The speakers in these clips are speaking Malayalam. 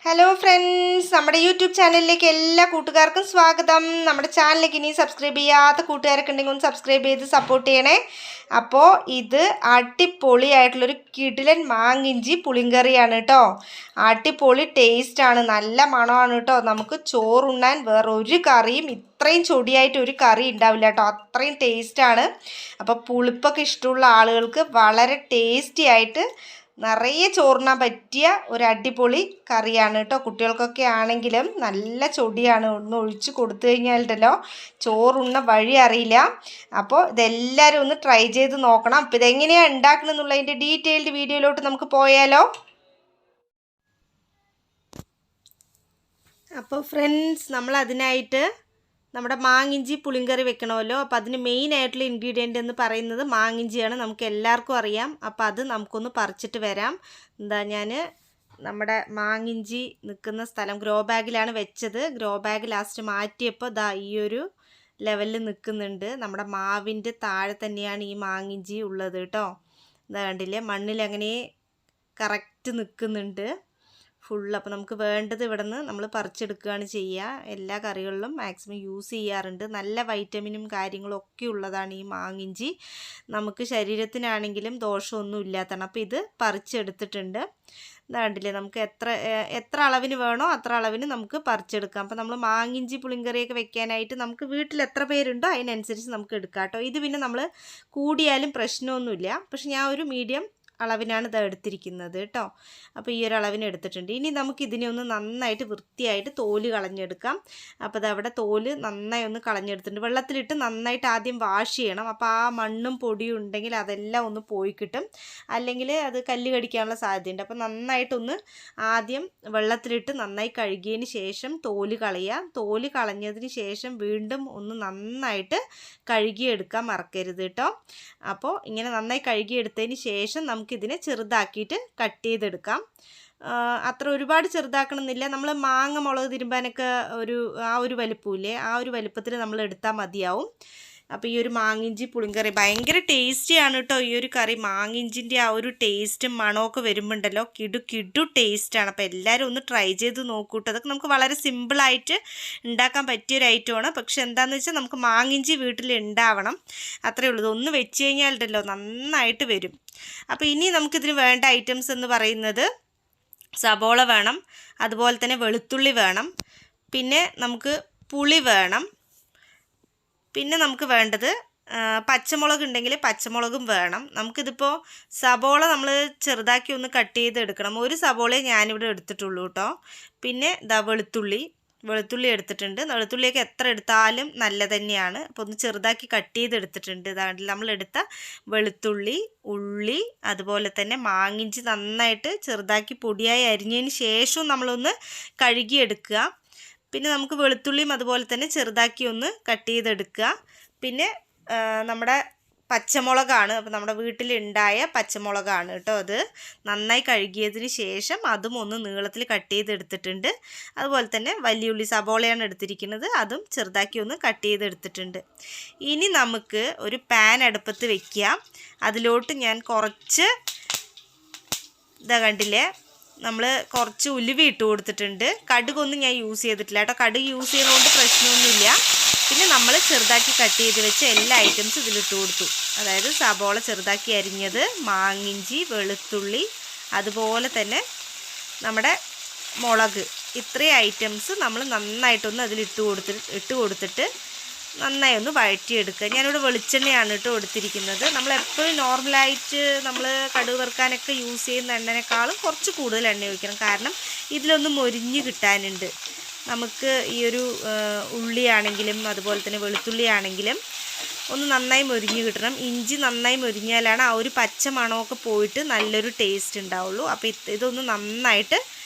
ഹലോ ഫ്രണ്ട്സ്, നമ്മുടെ യൂട്യൂബ് ചാനലിലേക്ക് എല്ലാ കൂട്ടുകാർക്കും സ്വാഗതം. നമ്മുടെ ചാനലിലേക്ക് ഇനി സബ്സ്ക്രൈബ് ചെയ്യാത്ത കൂട്ടുകാരൊക്കെ ഉണ്ടെങ്കിൽ ഒന്ന് സബ്സ്ക്രൈബ് ചെയ്ത് സപ്പോർട്ട് ചെയ്യണേ. അപ്പോൾ ഇത് അടിപൊളിയായിട്ടുള്ളൊരു കിടിലൻ മാങ്ങിഞ്ചി പുളിങ്കറിയാണ് കേട്ടോ. അടിപൊളി ടേസ്റ്റാണ്, നല്ല മണമാണ് കേട്ടോ. നമുക്ക് ചോറുണ്ണാൻ വേറെ ഒരു കറിയും ഇത്രയും ചൊടിയായിട്ട് ഒരു കറി ഉണ്ടാവില്ല കേട്ടോ, അത്രയും ടേസ്റ്റാണ്. അപ്പോൾ പുളിപ്പൊക്കെ ഇഷ്ടമുള്ള ആളുകൾക്ക് വളരെ ടേസ്റ്റി ആയിട്ട് നിറയെ ചോറിനാൻ പറ്റിയ ഒരു അടിപൊളി കറിയാണ് കേട്ടോ. കുട്ടികൾക്കൊക്കെ ആണെങ്കിലും നല്ല ചൊടിയാണ്, ഒന്ന് ഒഴിച്ച് കൊടുത്തു കഴിഞ്ഞാലുണ്ടല്ലോ ചോറുണ്ണ വഴി അറിയില്ല. അപ്പോൾ ഇതെല്ലാവരും ഒന്ന് ട്രൈ ചെയ്ത് നോക്കണം. അപ്പോൾ ഇതെങ്ങനെയാണ് ഉണ്ടാക്കണമെന്നുള്ളതിൻ്റെ ഡീറ്റെയിൽഡ് വീഡിയോയിലോട്ട് നമുക്ക് പോയാലോ. അപ്പോൾ ഫ്രണ്ട്സ്, നമ്മൾ അതിനായിട്ട് നമ്മുടെ മാങ്ങിഞ്ചി പുളിങ്കറി വെക്കണമല്ലോ. അപ്പോൾ അതിന് മെയിനായിട്ടുള്ള ഇൻഗ്രീഡിയൻ്റ് എന്ന് പറയുന്നത് മാങ്ങിഞ്ചിയാണ്, നമുക്ക് എല്ലാവർക്കും അറിയാം. അപ്പോൾ അത് നമുക്കൊന്ന് പറിച്ചിട്ട് വരാം. ഞാൻ നമ്മുടെ മാങ്ങിഞ്ചി നിൽക്കുന്ന സ്ഥലം ഗ്രോ ബാഗിലാണ് വെച്ചത്. ഗ്രോ ബാഗ് ലാസ്റ്റ് മാറ്റിയപ്പോൾ ഈ ഒരു ലെവലിൽ നിൽക്കുന്നുണ്ട്. നമ്മുടെ മാവിൻ്റെ താഴെ തന്നെയാണ് ഈ മാങ്ങിഞ്ചി ഉള്ളത് കേട്ടോ. കണ്ടില്ലേ, മണ്ണിൽ അങ്ങനെ കറക്റ്റ് നിൽക്കുന്നുണ്ട് ഫുള്ള്. അപ്പോൾ നമുക്ക് വേണ്ടത് ഇവിടെ നിന്ന് നമ്മൾ പറിച്ചെടുക്കുകയാണ് ചെയ്യുക. എല്ലാ കറികളിലും മാക്സിമം യൂസ് ചെയ്യാറുണ്ട്. നല്ല വൈറ്റമിനും കാര്യങ്ങളും ഒക്കെ ഉള്ളതാണ് ഈ മാങ്ങിഞ്ചി. നമുക്ക് ശരീരത്തിനാണെങ്കിലും ദോഷമൊന്നും ഇല്ലാത്തതാണ്. അപ്പോൾ ഇത് പറിച്ചെടുത്തിട്ടുണ്ട്. കണ്ടില്ലേ, നമുക്ക് എത്ര അളവിന് വേണോ അത്ര അളവിന് നമുക്ക് പറിച്ചെടുക്കാം. അപ്പോൾ നമ്മൾ മാങ്ങിഞ്ചി പുളിങ്കറിയൊക്കെ വെക്കാനായിട്ട് നമുക്ക് വീട്ടിൽ എത്ര പേരുണ്ടോ അതിനനുസരിച്ച് നമുക്ക് എടുക്കാം കേട്ടോ. ഇത് പിന്നെ നമ്മൾ കൂടിയാലും പ്രശ്നമൊന്നുമില്ല. പക്ഷെ ഞാൻ ഒരു മീഡിയം അളവിനാണ് ഇത് എടുത്തിരിക്കുന്നത് കേട്ടോ. അപ്പോൾ ഈ ഒരു അളവിന് എടുത്തിട്ടുണ്ട്. ഇനി നമുക്ക് ഇതിനെ ഒന്ന് നന്നായിട്ട് വൃത്തിയായിട്ട് തോല് കളഞ്ഞെടുക്കാം. അപ്പോൾ അതവിടെ തോല് നന്നായി ഒന്ന് കളഞ്ഞെടുത്തിട്ടുണ്ട്. വെള്ളത്തിലിട്ട് നന്നായിട്ട് ആദ്യം വാഷ് ചെയ്യണം. അപ്പോൾ ആ മണ്ണും പൊടിയും ഉണ്ടെങ്കിൽ അതെല്ലാം ഒന്ന് പോയി കിട്ടും, അല്ലെങ്കിൽ അത് കല്ല് കടിക്കാനുള്ള സാധ്യതയുണ്ട്. അപ്പോൾ നന്നായിട്ടൊന്ന് ആദ്യം വെള്ളത്തിലിട്ട് നന്നായി കഴുകിയതിന് ശേഷം തോല് കളയുക. തോല് കളഞ്ഞതിന് ശേഷം വീണ്ടും ഒന്ന് നന്നായിട്ട് കഴുകിയെടുക്കാൻ മറക്കരുത് കേട്ടോ. അപ്പോൾ ഇങ്ങനെ നന്നായി കഴുകിയെടുത്തതിന് ശേഷം നമുക്കിതിനെ ചെറുതാക്കിയിട്ട് കട്ട് ചെയ്തെടുക്കാം. അത്ര ഒരുപാട് ചെറുതാക്കണമെന്നില്ല. നമ്മൾ മാങ്ങ മുളക് തിരുമ്പാനൊക്കെ ആ ഒരു വലിപ്പമില്ലേ, ആ ഒരു വലിപ്പത്തിൽ നമ്മൾ എടുത്താൽ മതിയാവും. അപ്പോൾ ഈ ഒരു മാങ്ങിഞ്ചി പുളിങ്കറി ഭയങ്കര ടേസ്റ്റിയാണ് കേട്ടോ. ഈ ഒരു കറി മാങ്ങിഞ്ചിൻ്റെ ആ ഒരു ടേസ്റ്റും മണമൊക്കെ വരുമ്പോണ്ടല്ലോ കിടു ടേസ്റ്റാണ്. അപ്പോൾ എല്ലാവരും ഒന്ന് ട്രൈ ചെയ്ത് നോക്കൂട്ടോ. അതൊക്കെ നമുക്ക് വളരെ സിമ്പിളായിട്ട് ഉണ്ടാക്കാൻ പറ്റിയൊരു ഐറ്റമാണ്. പക്ഷെ എന്താണെന്ന് വെച്ചാൽ നമുക്ക് മാങ്ങിഞ്ചി വീട്ടിൽ ഉണ്ടാവണം, അത്രയേ ഉള്ളൂ. ഇതൊന്ന് വെച്ച് കഴിഞ്ഞാലുണ്ടല്ലോ നന്നായിട്ട് വരും. അപ്പോൾ ഇനി നമുക്കിതിന് വേണ്ട ഐറ്റംസ് എന്ന് പറയുന്നത് സബോള വേണം, അതുപോലെ തന്നെ വെളുത്തുള്ളി വേണം, പിന്നെ നമുക്ക് പുളി വേണം, പിന്നെ നമുക്ക് വേണ്ടത് പച്ചമുളക് ഉണ്ടെങ്കിൽ പച്ചമുളകും വേണം. നമുക്കിതിപ്പോൾ സബോള നമ്മൾ ചെറുതാക്കി ഒന്ന് കട്ട് ചെയ്തെടുക്കണം. ഒരു സബോളയെ ഞാനിവിടെ എടുത്തിട്ടുള്ളൂ കേട്ടോ. പിന്നെ വെളുത്തുള്ളി എടുത്തിട്ടുണ്ട്. വെളുത്തുള്ളിയൊക്കെ എത്ര എടുത്താലും നല്ല തന്നെയാണ്. അപ്പോൾ ഒന്ന് ചെറുതാക്കി കട്ട് ചെയ്തെടുത്തിട്ടുണ്ട്. ഇതാണ് നമ്മളെടുത്ത വെളുത്തുള്ളി, ഉള്ളി, അതുപോലെ തന്നെ മാങ്ങിഞ്ചി നന്നായിട്ട് ചെറുതാക്കി പൊടിയായി അരിഞ്ഞതിന് ശേഷവും നമ്മളൊന്ന് കഴുകിയെടുക്കുക. പിന്നെ നമുക്ക് വെളുത്തുള്ളിയും അതുപോലെ തന്നെ ചെറുതാക്കി ഒന്ന് കട്ട് ചെയ്തെടുക്കുക. പിന്നെ നമ്മുടെ പച്ചമുളകാണ്, അപ്പോൾ നമ്മുടെ വീട്ടിലുണ്ടായ പച്ചമുളകാണ് കേട്ടോ. അത് നന്നായി കഴുകിയതിന് ശേഷം അതും ഒന്ന് നീളത്തിൽ കട്ട് ചെയ്തെടുത്തിട്ടുണ്ട്. അതുപോലെ തന്നെ വലിയ ഉള്ളി സബോളയാണ് എടുത്തിരിക്കുന്നത്, അതും ചെറുതാക്കി ഒന്ന് കട്ട് ചെയ്തെടുത്തിട്ടുണ്ട്. ഇനി നമുക്ക് ഒരു പാൻ അടുപ്പത്ത് വയ്ക്കുക. അതിലോട്ട് ഞാൻ കുറച്ച് കണ്ടില്ലേ, നമ്മൾ കുറച്ച് ഉലുവ ഇട്ട് കൊടുത്തിട്ടുണ്ട്. കടുകൊന്നും ഞാൻ യൂസ് ചെയ്തിട്ടില്ല കേട്ടോ. കടുക് യൂസ് ചെയ്യുന്നതുകൊണ്ട് പ്രശ്നമൊന്നുമില്ല. പിന്നെ നമ്മൾ ചെറുതാക്കി കട്ട് ചെയ്ത് വെച്ച് എല്ലാ ഐറ്റംസും ഇതിലിട്ട് കൊടുത്തു. അതായത് സബോള ചെറുതാക്കി അരിഞ്ഞത്, മാങ്ങിഞ്ചി, വെളുത്തുള്ളി, അതുപോലെ തന്നെ നമ്മുടെ മുളക്, ഇത്രയും ഐറ്റംസ് നമ്മൾ നന്നായിട്ടൊന്ന് അതിലിട്ട് കൊടുത്തിട്ട് നന്നായി ഒന്ന് വഴറ്റിയെടുക്കുക. ഞാനിവിടെ വെളിച്ചെണ്ണയാണ് കേട്ടോ എടുത്തിരിക്കുന്നത്. നമ്മളെപ്പോഴും നോർമലായിട്ട് നമ്മൾ കടുക് വറുക്കാനൊക്കെ യൂസ് ചെയ്യുന്ന എണ്ണനേക്കാളും കുറച്ച് കൂടുതൽ എണ്ണ ഒഴിക്കണം. കാരണം ഇതിലൊന്ന് മൊരിഞ്ഞ് കിട്ടാനുണ്ട്. നമുക്ക് ഈ ഒരു ഉള്ളിയാണെങ്കിലും അതുപോലെ തന്നെ വെളുത്തുള്ളി ആണെങ്കിലും ഒന്ന് നന്നായി മൊരിഞ്ഞ് കിട്ടണം. ഇഞ്ചി നന്നായി മൊരിഞ്ഞാലാണ് ആ ഒരു പച്ച മണമൊക്കെ പോയിട്ട് നല്ലൊരു ടേസ്റ്റ് ഉണ്ടാവുള്ളൂ. അപ്പോൾ ഇതൊന്ന് നന്നായിട്ട്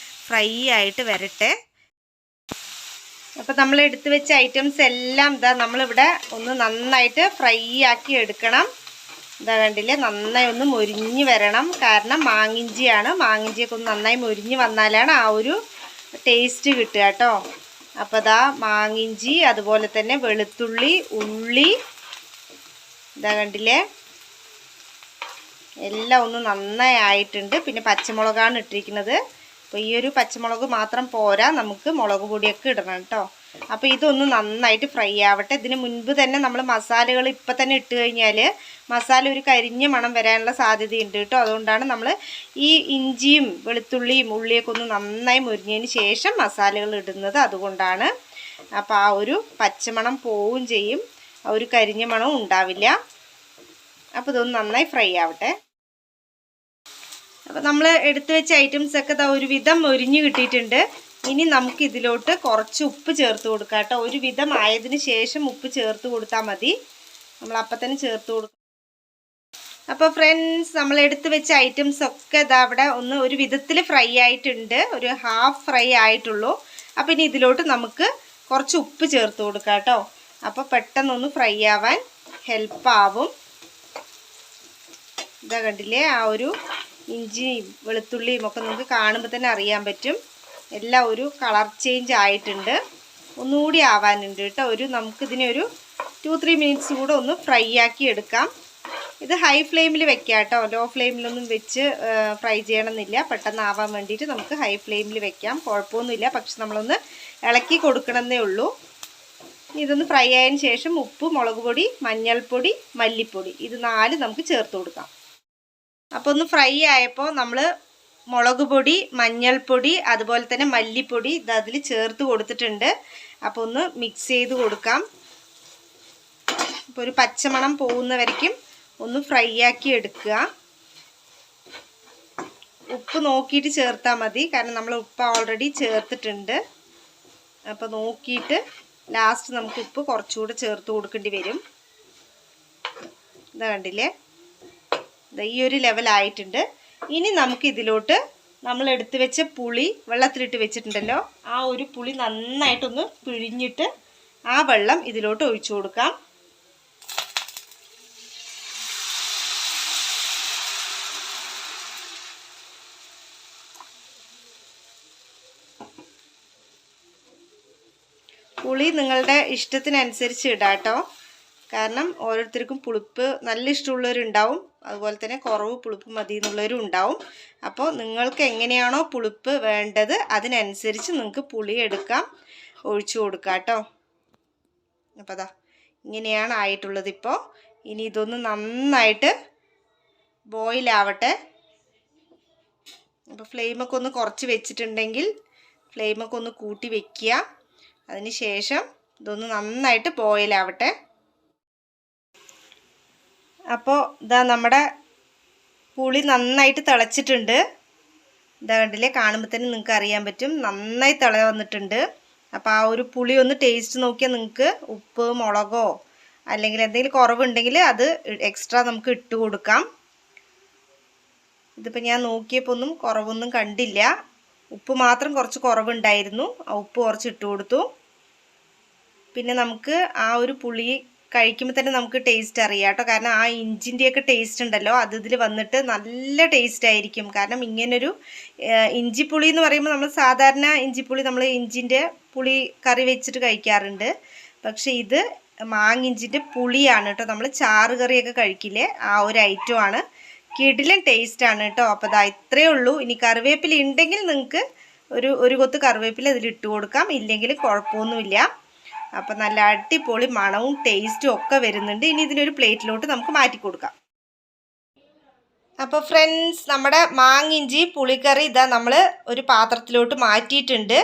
ഫ്രൈ ആയിട്ട് വരട്ടെ. അപ്പോൾ നമ്മൾ എടുത്തു വെച്ച ഐറ്റംസ് എല്ലാം നമ്മളിവിടെ ഒന്ന് നന്നായിട്ട് ഫ്രൈ ആക്കി എടുക്കണം. കണ്ടില്ലേ, നന്നായി ഒന്ന് മൊരിഞ്ഞ് വരണം. കാരണം മാങ്ങിഞ്ചിയാണ്, മാങ്ങിഞ്ചിയൊക്കെ ഒന്ന് നന്നായി മൊരിഞ്ഞ് വന്നാലാണ് ആ ഒരു ടേസ്റ്റ് കിട്ടുക കേട്ടോ. അപ്പോൾ മാങ്ങിഞ്ചി, അതുപോലെ തന്നെ വെളുത്തുള്ളി, ഉള്ളി, കണ്ടില്ലേ, എല്ലാം ഒന്ന് നന്നായി ആയിട്ടുണ്ട്. പിന്നെ പച്ചമുളകാണ് ഇട്ടിരിക്കുന്നത്. അപ്പോൾ ഈ ഒരു പച്ചമുളക് മാത്രം പോരാ, നമുക്ക് മുളക് പൊടിയൊക്കെ ഇടണം കേട്ടോ. അപ്പോൾ ഇതൊന്ന് നന്നായിട്ട് ഫ്രൈ ആവട്ടെ. ഇതിന് മുൻപ് തന്നെ നമ്മൾ മസാലകൾ ഇപ്പം തന്നെ ഇട്ട് കഴിഞ്ഞാൽ മസാല ഒരു കരിഞ്ഞ മണം വരാനുള്ള സാധ്യതയുണ്ട് കേട്ടോ. അതുകൊണ്ടാണ് നമ്മൾ ഈ ഇഞ്ചിയും വെളുത്തുള്ളിയും ഉള്ളിയൊക്കെ ഒന്ന് നന്നായി മുരിഞ്ഞതിന് ശേഷം മസാലകൾ ഇടുന്നത്. അതുകൊണ്ടാണ്. അപ്പോൾ ആ ഒരു പച്ചമണം പോവുകയും ചെയ്യും, ആ ഒരു കരിഞ്ഞ മണവും ഉണ്ടാവില്ല. അപ്പോൾ ഇതൊന്ന് നന്നായി ഫ്രൈ ആവട്ടെ. അപ്പോൾ നമ്മൾ എടുത്തു വെച്ച ഐറ്റംസൊക്കെ ഒരു വിധം മൊരിഞ്ഞ് കിട്ടിയിട്ടുണ്ട്. ഇനി നമുക്ക് ഇതിലോട്ട് കുറച്ച് ഉപ്പ് ചേർത്ത് കൊടുക്കാം കേട്ടോ. ഒരു വിധം ആയതിന് ശേഷം ഉപ്പ് ചേർത്ത് കൊടുത്താൽ മതി. നമ്മൾ അപ്പം തന്നെ ചേർത്ത് കൊടുക്കും. അപ്പോൾ ഫ്രണ്ട്സ്, നമ്മൾ എടുത്തു വെച്ച ഐറ്റംസൊക്കെ ഇതാ അവിടെ ഒന്ന് ഒരു വിധത്തിൽ ഫ്രൈ ആയിട്ടുണ്ട്, ഒരു ഹാഫ് ഫ്രൈ ആയിട്ടുള്ളൂ. അപ്പോൾ ഇനി ഇതിലോട്ട് നമുക്ക് കുറച്ച് ഉപ്പ് ചേർത്ത് കൊടുക്കാം കേട്ടോ. അപ്പോൾ പെട്ടെന്നൊന്ന് ഫ്രൈ ആവാൻ ഹെൽപ്പാവും. ഇതാ കണ്ടില്ലേ, ആ ഒരു ഇഞ്ചിയും വെളുത്തുള്ളിയും ഒക്കെ നമുക്ക് കാണുമ്പോൾ തന്നെ അറിയാൻ പറ്റും. എല്ലാം ഒരു കളർ ചേഞ്ച് ആയിട്ടുണ്ട്. ഒന്നുകൂടി ആവാനുണ്ട് കേട്ടോ. നമുക്കിതിനെ ഒരു 2-3 മിനിറ്റ്സ് കൂടെ ഒന്ന് ഫ്രൈ ആക്കി എടുക്കാം. ഇത് ഹൈ ഫ്ലെയിമിൽ വെക്കാം കേട്ടോ. ലോ ഫ്ലെയിമിലൊന്നും വെച്ച് ഫ്രൈ ചെയ്യണമെന്നില്ല. പെട്ടെന്ന് ആവാൻ വേണ്ടിയിട്ട് നമുക്ക് ഹൈ ഫ്ലെയിമിൽ വെക്കാം, കുഴപ്പമൊന്നുമില്ല. പക്ഷെ നമ്മളൊന്ന് ഇളക്കി കൊടുക്കണമെന്നേ ഉള്ളൂ. ഇതൊന്ന് ഫ്രൈ ആയതിന് ശേഷം ഉപ്പ്, മുളക് പൊടി, മഞ്ഞൾപ്പൊടി, മല്ലിപ്പൊടി, ഇത് 4 നമുക്ക് ചേർത്ത് കൊടുക്കാം. അപ്പോൾ ഒന്ന് ഫ്രൈ ആയപ്പോൾ നമ്മൾ മുളക് പൊടി, മഞ്ഞൾപ്പൊടി, അതുപോലെ തന്നെ മല്ലിപ്പൊടി ഇത് അതിൽ ചേർത്ത് കൊടുത്തിട്ടുണ്ട്. അപ്പോൾ ഒന്ന് മിക്സ് ചെയ്ത് കൊടുക്കാം. അപ്പോൾ ഒരു പച്ചമണം പോകുന്ന വരയ്ക്കും ഒന്ന് ഫ്രൈ ആക്കി എടുക്കുക. ഉപ്പ് നോക്കിയിട്ട് ചേർത്താൽ മതി, കാരണം നമ്മൾ ഉപ്പ് ഓൾറെഡി ചേർത്തിട്ടുണ്ട്. അപ്പോൾ നോക്കിയിട്ട് ലാസ്റ്റ് നമുക്ക് ഉപ്പ് കുറച്ചുകൂടെ ചേർത്ത് കൊടുക്കേണ്ടി വരും. ഇതാ കണ്ടില്ലേ, ഈ ഒരു ലെവലായിട്ടുണ്ട്. ഇനി നമുക്ക് ഇതിലോട്ട് നമ്മൾ എടുത്തു വെച്ച പുളി വെള്ളത്തിലിട്ട് വെച്ചിട്ടുണ്ടല്ലോ, ആ ഒരു പുളി നന്നായിട്ടൊന്ന് പിഴിഞ്ഞിട്ട് ആ വെള്ളം ഇതിലോട്ട് ഒഴിച്ചു കൊടുക്കാം. പുളി നിങ്ങളുടെ ഇഷ്ടത്തിനനുസരിച്ച് ഇടാം കേട്ടോ. കാരണം ഓരോരുത്തർക്കും പുളിപ്പ് നല്ല ഇഷ്ടമുള്ളവരുണ്ടാവും, അതുപോലെ തന്നെ കുറവ് പുളിപ്പ് മതി എന്നുള്ളവരും ഉണ്ടാവും. അപ്പോൾ നിങ്ങൾക്ക് എങ്ങനെയാണോ പുളിപ്പ് വേണ്ടത് അതിനനുസരിച്ച് നിങ്ങൾക്ക് പുളി എടുക്കാം, ഒഴിച്ചു കൊടുക്കാം കേട്ടോ. അപ്പോൾ അതാ ഇങ്ങനെയാണ് ആയിട്ടുള്ളത് ഇപ്പോൾ. ഇനി ഇതൊന്ന് നന്നായിട്ട് ബോയിലാവട്ടെ. അപ്പോൾ ഫ്ലെയിമൊക്കെ ഒന്ന് കുറച്ച് വെച്ചിട്ടുണ്ടെങ്കിൽ ഫ്ലെയിമൊക്കെ ഒന്ന് കൂട്ടി വെക്കുക. അതിന് ശേഷം ഇതൊന്ന് നന്നായിട്ട് ബോയിലാവട്ടെ. അപ്പോൾ ഇതാ നമ്മുടെ പുളി നന്നായിട്ട് തിളച്ചിട്ടുണ്ട്. ഇതാ കണ്ടില്ലേ, കാണുമ്പോൾ തന്നെ നിങ്ങൾക്ക് അറിയാൻ പറ്റും നന്നായി തിള വന്നിട്ടുണ്ട്. അപ്പോൾ ആ ഒരു പുളി ഒന്ന് ടേസ്റ്റ് നോക്കിയാൽ നിങ്ങൾക്ക് ഉപ്പ്, മുളകോ അല്ലെങ്കിൽ എന്തെങ്കിലും കുറവുണ്ടെങ്കിൽ അത് എക്സ്ട്രാ നമുക്ക് ഇട്ട് കൊടുക്കാം. ഇതിപ്പോൾ ഞാൻ നോക്കിയപ്പോൾ ഒന്നും കുറവൊന്നും കണ്ടില്ല. ഉപ്പ് മാത്രം കുറച്ച് കുറവുണ്ടായിരുന്നു, ആ ഉപ്പ് കുറച്ച് ഇട്ട് കൊടുത്തു. പിന്നെ നമുക്ക് ആ ഒരു പുളി കഴിക്കുമ്പോൾ തന്നെ നമുക്ക് ടേസ്റ്റ് അറിയാം കേട്ടോ. കാരണം ആ ഇഞ്ചിൻ്റെയൊക്കെ ടേസ്റ്റ് ഉണ്ടല്ലോ, അത് ഇതിൽ വന്നിട്ട് നല്ല ടേസ്റ്റ് ആയിരിക്കും. കാരണം ഇങ്ങനൊരു ഇഞ്ചിപ്പുളി എന്ന് പറയുമ്പോൾ നമ്മൾ സാധാരണ ഇഞ്ചിപ്പുളി നമ്മൾ ഇഞ്ചിൻ്റെ പുളി കറി വെച്ചിട്ട് കഴിക്കാറുണ്ട്. പക്ഷേ ഇത് മാങ്ങിഞ്ചിൻ്റെ പുളിയാണ് കേട്ടോ. നമ്മൾ ചാറ് കറിയൊക്കെ കഴിക്കില്ലേ, ആ ഒരു ഐറ്റമാണ്. കിടിലൻ ടേസ്റ്റാണ് കേട്ടോ. അപ്പോൾ അതാ ഇത്രയേ ഉള്ളൂ. ഇനി കറിവേപ്പില ഉണ്ടെങ്കിൽ നിങ്ങൾക്ക് ഒരു കൊത്ത് കറിവേപ്പില ഇതിലിട്ട് കൊടുക്കാം, ഇല്ലെങ്കിൽ കുഴപ്പമൊന്നുമില്ല. അപ്പം നല്ല അടിപൊളി മണവും ടേസ്റ്റും ഒക്കെ വരുന്നുണ്ട്. ഇനി ഇതിനൊരു പ്ലേറ്റിലോട്ട് നമുക്ക് മാറ്റി കൊടുക്കാം. അപ്പോൾ ഫ്രണ്ട്സ്, നമ്മുടെ മാങ്ങിഞ്ചി പുളിക്കറി ഇതാ നമ്മൾ ഒരു പാത്രത്തിലോട്ട് മാറ്റിയിട്ടുണ്ട്.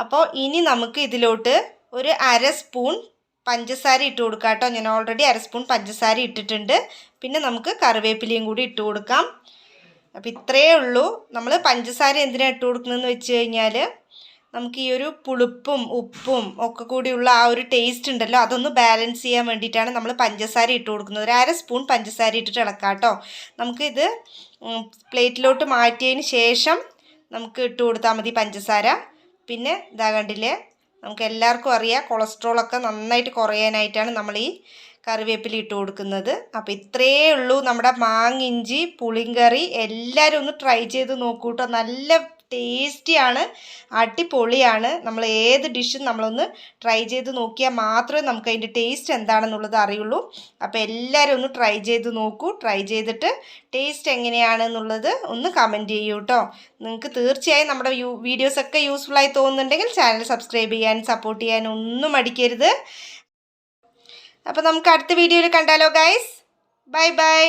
അപ്പോൾ ഇനി നമുക്ക് ഇതിലോട്ട് ഒരു 1/2 സ്പൂൺ പഞ്ചസാര ഇട്ട് കൊടുക്കാം കേട്ടോ. ഞാൻ ഓൾറെഡി 1/2 സ്പൂൺ പഞ്ചസാര ഇട്ടിട്ടുണ്ട്. പിന്നെ നമുക്ക് കറിവേപ്പിലയും കൂടി ഇട്ട് കൊടുക്കാം. അപ്പോൾ ഇത്രയേ ഉള്ളൂ. നമ്മൾ പഞ്ചസാര എന്തിനാണ് ഇട്ട് കൊടുക്കുന്നതെന്ന് വെച്ച് കഴിഞ്ഞാൽ നമുക്ക് ഈ ഒരു പുളിപ്പും ഉപ്പും ഒക്കെ കൂടിയുള്ള ആ ഒരു ടേസ്റ്റ് ഉണ്ടല്ലോ, അതൊന്ന് ബാലൻസ് ചെയ്യാൻ വേണ്ടിയിട്ടാണ് നമ്മൾ പഞ്ചസാര ഇട്ട് കൊടുക്കുന്നത്. ഒരു 1/2 സ്പൂൺ പഞ്ചസാര ഇട്ടിട്ട് ഇളക്കാം കേട്ടോ. നമുക്കിത് പ്ലേറ്റിലോട്ട് മാറ്റിയതിന് ശേഷം നമുക്ക് ഇട്ട് കൊടുത്താൽ മതി പഞ്ചസാര. പിന്നെ ഇതാ കണ്ടില്ലേ, നമുക്ക് എല്ലാവർക്കും അറിയാം കൊളസ്ട്രോളൊക്കെ നന്നായിട്ട് കുറയാനായിട്ടാണ് നമ്മൾ ഈ കറിവേപ്പില ഇട്ട് കൊടുക്കുന്നത്. അപ്പോൾ ഇത്രയേ ഉള്ളൂ നമ്മുടെ മാങ്ങിഞ്ചി പുളിങ്കറി. എല്ലാവരും ഒന്ന് ട്രൈ ചെയ്ത് നോക്കൂ കേട്ടോ. നല്ല ടേസ്റ്റിയാണ്, അടിപൊളിയാണ്. നമ്മൾ ഏത് ഡിഷും നമ്മളൊന്ന് ട്രൈ ചെയ്ത് നോക്കിയാൽ മാത്രമേ നമുക്ക് അതിൻ്റെ ടേസ്റ്റ് എന്താണെന്നുള്ളത് അറിയുള്ളൂ. അപ്പോൾ എല്ലാവരും ഒന്ന് ട്രൈ ചെയ്ത് നോക്കൂ. ട്രൈ ചെയ്തിട്ട് ടേസ്റ്റ് എങ്ങനെയാണെന്നുള്ളത് ഒന്ന് കമൻറ്റ് ചെയ്യൂ കേട്ടോ. നിങ്ങൾക്ക് തീർച്ചയായും നമ്മുടെ വീഡിയോസൊക്കെ യൂസ്ഫുള്ളായി തോന്നുന്നുണ്ടെങ്കിൽ ചാനൽ സബ്സ്ക്രൈബ് ചെയ്യാൻ സപ്പോർട്ട് ചെയ്യാൻ ഒന്നും മടിക്കരുത്. അപ്പോൾ നമുക്ക് അടുത്ത വീഡിയോയിൽ കണ്ടാലോ ഗൈസ്. Bye bye.